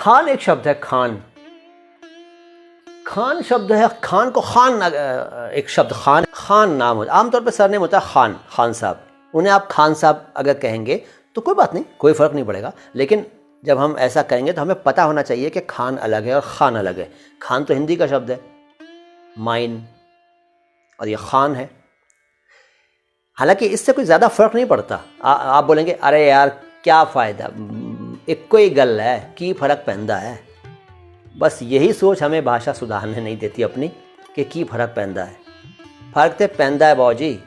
खान एक शब्द है, खान। खान शब्द है, खान को खान, एक शब्द खान, खान नाम होता है, आमतौर पर सरनेम होता है खान, खान साहब। उन्हें आप खान साहब अगर कहेंगे तो कोई बात नहीं, कोई फ़र्क नहीं पड़ेगा। लेकिन जब हम ऐसा कहेंगे तो हमें पता होना चाहिए कि खान अलग है और खान अलग है। खान तो हिंदी का शब्द है, माइन, और ये खान है। हालांकि इससे कोई ज़्यादा फ़र्क नहीं पड़ता। आप बोलेंगे अरे यार क्या फ़ायदा, एक कोई गल है, की फ़र्क पैंदा है। बस यही सोच हमें भाषा सुधारने नहीं देती अपनी, कि की फ़र्क पैंदा है। फ़र्क तो पैंदा है बाबूजी,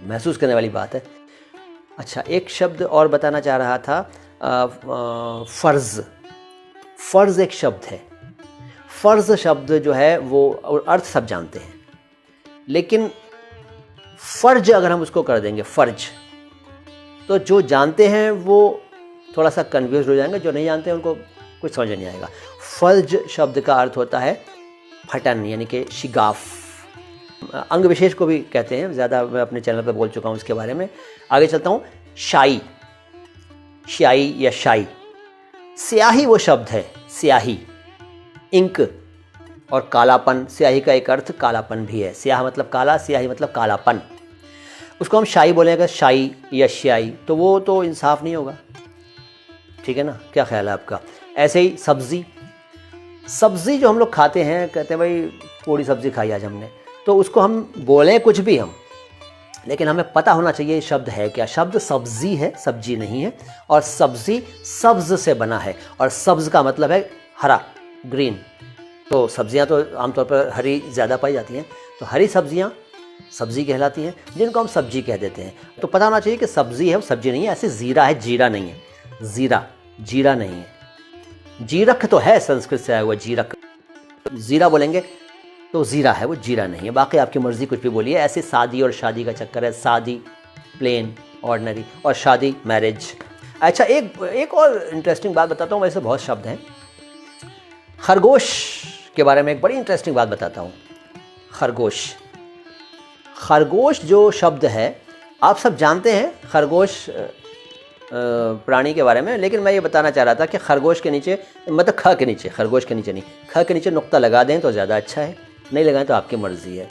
महसूस करने वाली बात है। अच्छा, एक शब्द और बताना चाह रहा था, फ़र्ज़। फ़र्ज़ एक शब्द है। फ़र्ज़ शब्द जो है वो अर्थ सब जानते हैं, लेकिन फ़र्ज अगर हम उसको कर देंगे फ़र्ज, तो जो जानते हैं वो थोड़ा सा कन्फ्यूज हो जाएंगे, जो नहीं जानते हैं उनको कुछ समझ नहीं आएगा। फ़र्ज शब्द का अर्थ होता है फटन, यानी कि शिगाफ। अंग विशेष को भी कहते हैं, ज़्यादा मैं अपने चैनल पर बोल चुका हूँ इसके बारे में। आगे चलता हूँ। शाई, स्याही या शाई। स्याही वो शब्द है, स्याही, इंक और कालापन। स्याही का एक अर्थ कालापन भी है। स्याह मतलब काला, स्याही मतलब कालापन। उसको हम शाई बोलेंगे, शाई या स्याही, तो वो तो इंसाफ नहीं होगा, ठीक है ना? क्या ख्याल है आपका? ऐसे ही सब्ज़ी। सब्ज़ी जो हम लोग खाते हैं, कहते हैं भाई पूरी सब्ज़ी खाई आज हमने, तो उसको हम बोलें कुछ भी हम, लेकिन हमें पता होना चाहिए शब्द है क्या। शब्द सब्ज़ी है, सब्जी नहीं है। और सब्ज़ी सब्ज़ से बना है, और सब्ज़ का मतलब है हरा, ग्रीन। तो सब्जियां तो आमतौर पर हरी ज़्यादा पाई जाती हैं, तो हरी सब्जियां सब्ज़ी कहलाती हैं, जिनको हम सब्जी कह देते हैं। तो पता होना चाहिए कि सब्ज़ी है, वो सब्जी नहीं है। ऐसे ज़ीरा है, जीरा नहीं है। ज़ीरा, जीरा नहीं है। जीरक तो है, संस्कृत से आया हुआ जीरक। ज़ीरा बोलेंगे तो ज़ीरा है, वो जीरा नहीं है। बाकी आपकी मर्ज़ी, कुछ भी बोलिए। ऐसे शादी और शादी का चक्कर है। शादी प्लेन, ऑर्डिनरी, और शादी मैरिज। अच्छा, एक और इंटरेस्टिंग बात बताता हूँ। वैसे बहुत शब्द हैं। खरगोश के बारे में एक बड़ी इंटरेस्टिंग बात बताता हूँ। खरगोश, खरगोश जो शब्द है, आप सब जानते हैं खरगोश प्राणी के बारे में, लेकिन मैं ये बताना चाह रहा था कि खरगोश के नीचे, मतलब ख के नीचे, खरगोश के नीचे नहीं, ख के नीचे नुक्ता लगा दें तो ज़्यादा अच्छा है, नहीं लगाएं तो आपकी मर्ज़ी है।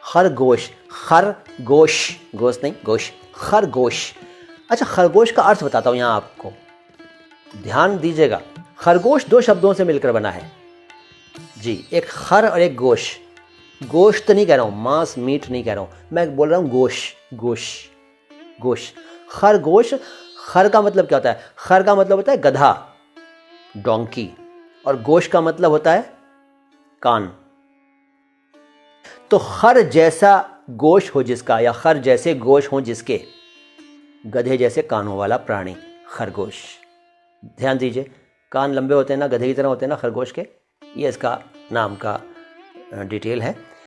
खरगोश, खरगोश, गोश नहीं, गोश, खरगोश। अच्छा, खरगोश का अर्थ बताता हूँ यहाँ आपको, ध्यान दीजिएगा। खरगोश दो शब्दों से मिलकर बना है जी, एक खर और एक गोश। गोश्त नहीं कह रहा हूँ, मांस मीट नहीं कह रहा हूँ, मैं बोल रहा हूँ गोश, गोश, गोश। खरगोश, खर का मतलब क्या होता है? खर का मतलब होता है गधा, डोंकी, और गोश का मतलब होता है कान। तो खर जैसा गोश हो जिसका, या खर जैसे गोश हो जिसके, गधे जैसे कानों वाला प्राणी खरगोश। ध्यान दीजिए, कान लंबे होते हैं ना, गधे की तरह होते हैं ना खरगोश के। ये इसका नाम का डिटेल है।